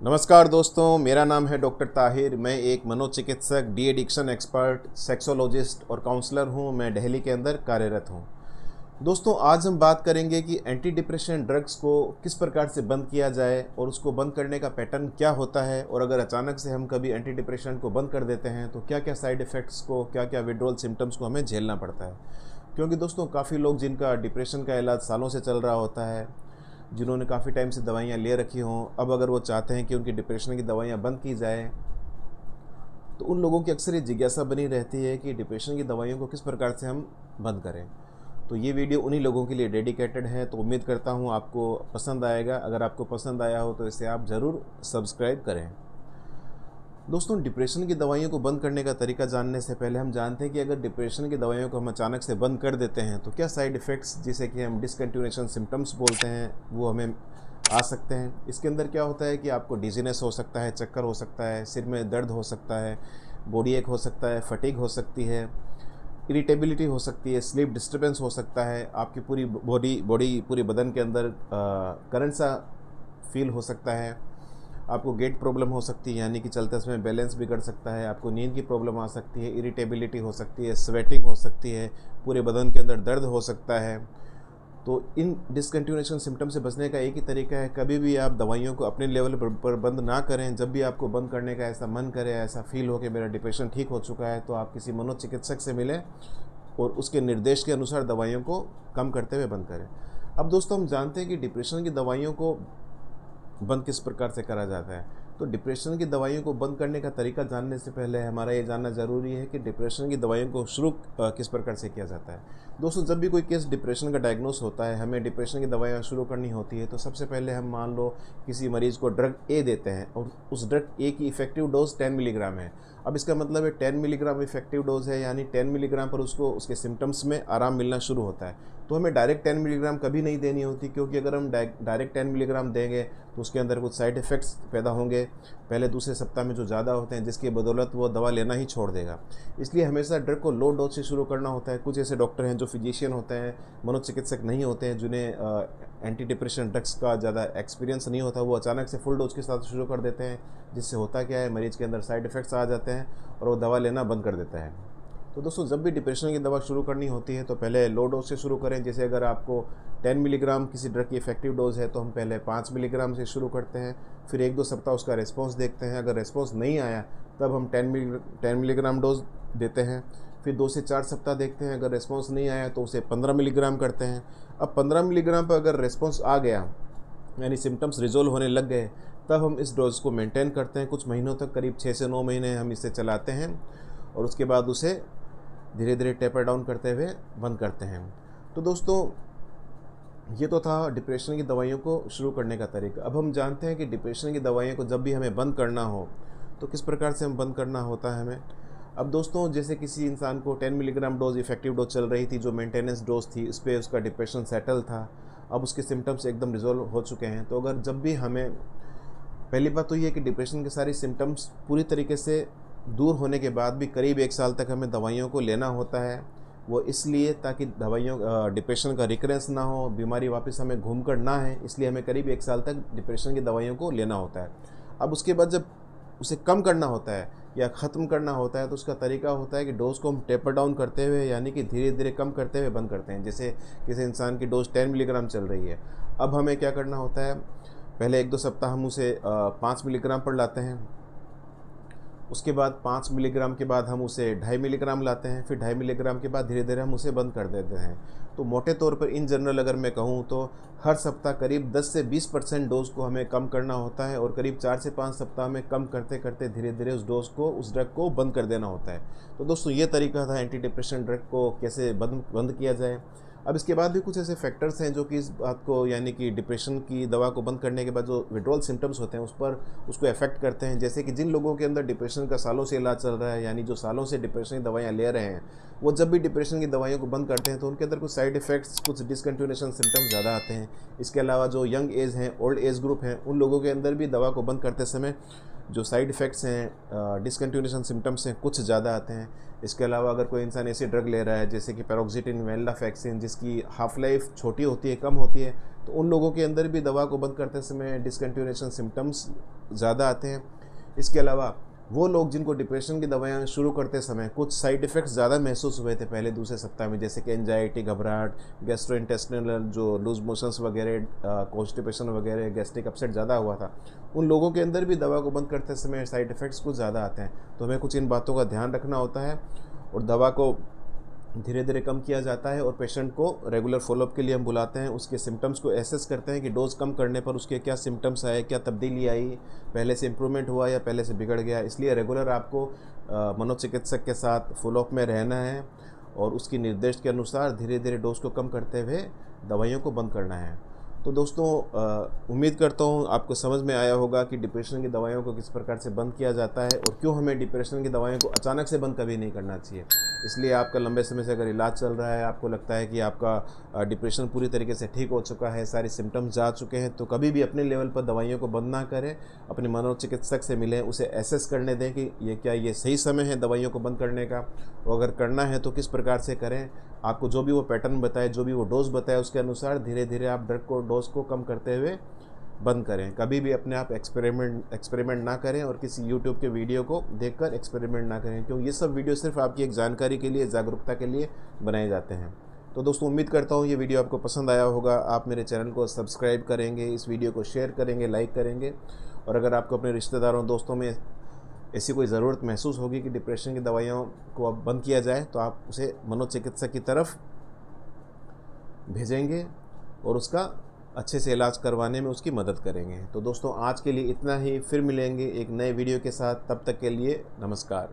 नमस्कार दोस्तों, मेरा नाम है डॉक्टर ताहिर। मैं एक मनोचिकित्सक, डी एडिक्शन एक्सपर्ट, सेक्सोलॉजिस्ट और काउंसलर हूं। मैं दिल्ली के अंदर कार्यरत हूं। दोस्तों, आज हम बात करेंगे कि एंटी डिप्रेशन ड्रग्स को किस प्रकार से बंद किया जाए और उसको बंद करने का पैटर्न क्या होता है, और अगर अचानक से हम कभी एंटी डिप्रेशन को बंद कर देते हैं तो क्या क्या साइड इफ़ेक्ट्स को, क्या क्या विड्रॉल सिम्टम्स को हमें झेलना पड़ता है। क्योंकि दोस्तों, काफ़ी लोग जिनका डिप्रेशन का इलाज सालों से चल रहा होता है, जिन्होंने काफ़ी टाइम से दवाइयाँ ले रखी हों, अब अगर वो चाहते हैं कि उनकी डिप्रेशन की दवाइयाँ बंद की जाए, तो उन लोगों की अक्सर ये जिज्ञासा बनी रहती है कि डिप्रेशन की दवाइयों को किस प्रकार से हम बंद करें। तो ये वीडियो उन्हीं लोगों के लिए डेडिकेटेड है। तो उम्मीद करता हूँ आपको पसंद आएगा। अगर आपको पसंद आया हो तो इसे आप ज़रूर सब्सक्राइब करें। दोस्तों, डिप्रेशन की दवाइयों को बंद करने का तरीका जानने से पहले हम जानते हैं कि अगर डिप्रेशन की दवाइयों को हम अचानक से बंद कर देते हैं तो क्या साइड इफ़ेक्ट्स, जिसे कि हम डिसकंटिन्यूएशन सिम्टम्स बोलते हैं, वो हमें आ सकते हैं। इसके अंदर क्या होता है कि आपको डिजीनेस हो सकता है, चक्कर हो सकता है, सिर में दर्द हो सकता है, बॉडी एक हो सकता है, फटीग हो सकती है, इरिटेबिलिटी हो सकती है, स्लीप डिस्टर्बेंस हो सकता है, आपकी पूरी बॉडी पूरे बदन के अंदर करंट सा फील हो सकता है, आपको गेट प्रॉब्लम हो सकती है, यानी कि चलते समय बैलेंस बिगड़ सकता है, आपको नींद की प्रॉब्लम आ सकती है, इरिटेबिलिटी हो सकती है, स्वेटिंग हो सकती है, पूरे बदन के अंदर दर्द हो सकता है। तो इन डिसकंटिन्यूएशन सिम्टम से बचने का एक ही तरीका है, कभी भी आप दवाइयों को अपने लेवल पर बंद ना करें। जब भी आपको बंद करने का ऐसा मन करे, ऐसा फील हो कि मेरा डिप्रेशन ठीक हो चुका है, तो आप किसी मनोचिकित्सक से मिलें और उसके निर्देश के अनुसार दवाइयों को कम करते हुए बंद करें। अब दोस्तों, हम जानते हैं कि डिप्रेशन की दवाइयों को बंद किस प्रकार से करा जाता है। तो डिप्रेशन की दवाइयों को बंद करने का तरीका जानने से पहले हमारा ये जानना ज़रूरी है कि डिप्रेशन की दवाइयों को शुरू किस प्रकार से किया जाता है। दोस्तों, जब भी कोई केस डिप्रेशन का डायग्नोस होता है, हमें डिप्रेशन की दवाइयाँ शुरू करनी होती है, तो सबसे पहले हम मान लो किसी मरीज़ को ड्रग ए देते हैं और उस ड्रग ए की इफेक्टिव डोज 10 मिलीग्राम है। अब इसका मतलब है 10 मिलीग्राम इफेक्टिव डोज है, यानी 10 मिलीग्राम पर उसको उसके सिम्टम्स में आराम मिलना शुरू होता है। तो हमें डायरेक्ट 10 मिलीग्राम कभी नहीं देनी होती, क्योंकि अगर हम डायरेक्ट 10 मिलीग्राम देंगे तो उसके अंदर कुछ साइड इफ़ेक्ट्स पैदा होंगे पहले दूसरे सप्ताह में, जो ज़्यादा होते हैं, जिसकी बदौलत वो दवा लेना ही छोड़ देगा। इसलिए हमेशा ड्रग को लो डोज से शुरू करना होता है। कुछ ऐसे डॉक्टर हैं जो फिजिशियन होते हैं, मनोचिकित्सक नहीं होते हैं, जिन्हें एंटी डिप्रेशन ड्रग्स का ज़्यादा एक्सपीरियंस नहीं होता, वो अचानक से फुल डोज के साथ शुरू कर देते हैं, जिससे होता क्या है, मरीज़ के अंदर साइड इफ़ेक्ट्स आ जाते हैं और वो दवा लेना बंद कर देता है। तो दोस्तों, जब भी डिप्रेशन की दवा शुरू करनी होती है तो पहले लो डोज से शुरू करें। जैसे अगर आपको 10 मिलीग्राम किसी ड्रग की इफेक्टिव डोज है तो हम पहले 5 मिलीग्राम से शुरू करते हैं, फिर 1-2 सप्ताह उसका रिस्पॉन्स देखते हैं। अगर रिस्पॉन्स नहीं आया तब हम 10 मिलीग्राम डोज देते हैं, फिर 2 से 4 सप्ताह देखते हैं। अगर रिस्पॉन्स नहीं आया तो उसे 15 मिलीग्राम करते हैं। अब 15 मिलीग्राम पर अगर रिस्पॉन्स आ गया, यानी सिम्टम्स रिजोल्व होने लग गए, तब हम इस डोज को मेंटेन करते हैं कुछ महीनों तक, करीब 6 से 9 महीने हम इसे चलाते हैं और उसके बाद उसे धीरे धीरे टेपर डाउन करते हुए बंद करते हैं। तो दोस्तों, ये तो था डिप्रेशन की दवाइयों को शुरू करने का तरीका। अब हम जानते हैं कि डिप्रेशन की दवाइयों को जब भी हमें बंद करना हो तो किस प्रकार से हम बंद करना होता है हमें। अब दोस्तों, जैसे किसी इंसान को 10 मिलीग्राम डोज इफेक्टिव डोज चल रही थी, जो मेंटेनेंस डोज थी, इस पर उसका डिप्रेशन सेटल था, अब उसके सिम्टम्स एकदम रिजॉल्व हो चुके हैं। तो अगर जब भी हमें, पहली बात तो ये है कि डिप्रेशन के सारे सिम्टम्स पूरी तरीके से दूर होने के बाद भी करीब 1 साल तक हमें दवाइयों को लेना होता है। वो इसलिए ताकि डिप्रेशन का रिकरेंस ना हो, बीमारी वापस हमें घूम कर ना आए, इसलिए हमें करीब 1 साल तक डिप्रेशन की दवाइयों को लेना होता है। अब उसके बाद जब उसे कम करना होता है या ख़त्म करना होता है तो उसका तरीका होता है कि डोज़ को हम टेपर डाउन करते हुए, यानी कि धीरे धीरे कम करते हुए बंद करते हैं। जैसे किसी इंसान की डोज़ 10 मिलीग्राम चल रही है, अब हमें क्या करना होता है, पहले 1-2 सप्ताह हम उसे 5 मिलीग्राम पर लाते हैं, उसके बाद 5 मिलीग्राम के बाद हम उसे 2.5 मिलीग्राम लाते हैं, फिर 2.5 मिलीग्राम के बाद धीरे धीरे हम उसे बंद कर देते हैं। तो मोटे तौर पर इन जनरल अगर मैं कहूँ तो हर सप्ताह करीब 10 से 20% डोज को हमें कम करना होता है और करीब 4 से 5 सप्ताह में कम करते करते धीरे धीरे उस डोज को, उस ड्रग को बंद कर देना होता है। तो दोस्तों, ये तरीका था एंटी डिप्रेशन ड्रग को कैसे बंद किया जाए। अब इसके बाद भी कुछ ऐसे फैक्टर्स हैं जो कि इस बात को, यानी कि डिप्रेशन की दवा को बंद करने के बाद जो विड्रॉल सिम्टम्स होते हैं उसको अफेक्ट करते हैं। जैसे कि जिन लोगों के अंदर डिप्रेशन का सालों से इलाज चल रहा है, यानी जो सालों से डिप्रेशन की दवाइयाँ ले रहे हैं, वो जब भी डिप्रेशन की दवाइयों को बंद करते हैं तो उनके अंदर कुछ साइड इफ़ेक्ट्स, कुछ डिसकंटिन्यूएशन सिम्टम्स ज़्यादा आते हैं। इसके अलावा जो यंग एज हैं, ओल्ड एज ग्रुप हैं, उन लोगों के अंदर भी दवा को बंद करते समय जो साइड इफ़ेक्ट्स हैं, डिसकंटिन्यूएशन सिम्टम्स हैं, कुछ ज़्यादा आते हैं। इसके अलावा अगर कोई इंसान ऐसी ड्रग ले रहा है जैसे कि पैरोक्सिटिन, वेंलाफैक्सिन, जिसकी हाफ लाइफ छोटी होती है, कम होती है, तो उन लोगों के अंदर भी दवा को बंद करते समय डिसकंटिन्यूएशन सिम्टम्स ज़्यादा आते हैं। इसके अलावा वो लोग जिनको डिप्रेशन की दवाएं शुरू करते समय कुछ साइड इफ़ेक्ट्स ज़्यादा महसूस हुए थे पहले दूसरे सप्ताह में, जैसे कि एंजाइटी, घबराहट, गैस्ट्रोइंटेस्टिनल जो लूज मोशंस वगैरह, कॉन्स्टिपेशन वगैरह, गैस्ट्रिक अपसेट ज़्यादा हुआ था, उन लोगों के अंदर भी दवा को बंद करते समय साइड इफ़ेक्ट्स कुछ ज़्यादा आते हैं। तो हमें कुछ इन बातों का ध्यान रखना होता है और दवा को धीरे धीरे कम किया जाता है और पेशेंट को रेगुलर फॉलोअप के लिए हम बुलाते हैं। उसके सिम्टम्स को एसेस करते हैं कि डोज कम करने पर उसके क्या सिम्टम्स आए, क्या तब्दीली आई, पहले से इम्प्रूवमेंट हुआ या पहले से बिगड़ गया। इसलिए रेगुलर आपको मनोचिकित्सक के साथ फॉलोअप में रहना है और उसकी निर्देश के अनुसार धीरे धीरे डोज को कम करते हुए दवाइयों को बंद करना है। तो दोस्तों, उम्मीद करता हूँ आपको समझ में आया होगा कि डिप्रेशन की दवाइयों को किस प्रकार से बंद किया जाता है और क्यों हमें डिप्रेशन की दवाइयों को अचानक से बंद कभी नहीं करना चाहिए। इसलिए आपका लंबे समय से अगर इलाज चल रहा है, आपको लगता है कि आपका डिप्रेशन पूरी तरीके से ठीक हो चुका है, सारे सिम्टम्स जा चुके हैं, तो कभी भी अपने लेवल पर दवाइयों को बंद ना करें। अपने मनोचिकित्सक से मिलें, उसे एसेस करने दें कि ये सही समय है दवाइयों को बंद करने का, और अगर करना है तो किस प्रकार से करें। आपको जो भी वो पैटर्न बताए, जो भी वो डोज बताए, उसके अनुसार धीरे धीरे आप ड्रग को, डोज को कम करते हुए बंद करें। कभी भी अपने आप एक्सपेरिमेंट ना करें और किसी यूट्यूब के वीडियो को देखकर एक्सपेरिमेंट ना करें, क्योंकि ये सब वीडियो सिर्फ आपकी एक जानकारी के लिए, जागरूकता के लिए बनाए जाते हैं। तो दोस्तों, उम्मीद करता हूँ ये वीडियो आपको पसंद आया होगा। आप मेरे चैनल को सब्सक्राइब करेंगे, इस वीडियो को शेयर करेंगे, लाइक करेंगे, और अगर आपको अपने रिश्तेदारों, दोस्तों में ऐसी कोई ज़रूरत महसूस होगी कि डिप्रेशन की दवाइयों को अब बंद किया जाए, तो आप उसे मनोचिकित्सक की तरफ भेजेंगे और उसका अच्छे से इलाज करवाने में उसकी मदद करेंगे। तो दोस्तों, आज के लिए इतना ही। फिर मिलेंगे एक नए वीडियो के साथ। तब तक के लिए नमस्कार।